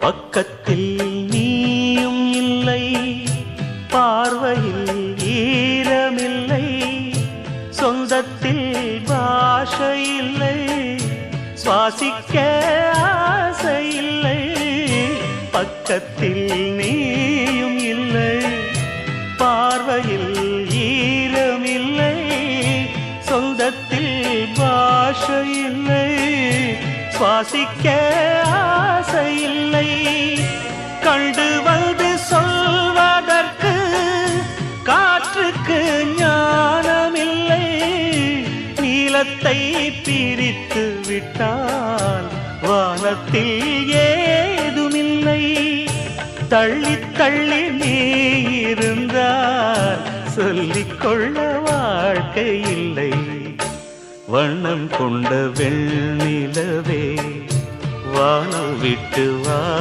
பக்கத்தில் நீயும் இல்லை, பார்வையில் ஈரமில்லை, சொந்தத்தில் பாஷை இல்லை, சுவாசிக்க ஆசை இல்லை. பக்கத்தில் நீயும் இல்லை, பார்வையில் ஈரமில்லை, சொந்தத்தில் பாஷை இல்லை, சுவாசிக்க ஆசை இல்லை. கண்டு வந்து சொல்வதற்கு காற்றுக்கு ஞானமில்லை, நீலத்தை பிரித்து விட்டால் வானத்தில் ஏதுமில்லை. தள்ளி தள்ளி நீ இருந்தால் சொல்லிக்கொள்ள வாழ்க்கை இல்லை. வண்ணம் கொண்ட வெண்ணிலவே வானம் விட்டு வா.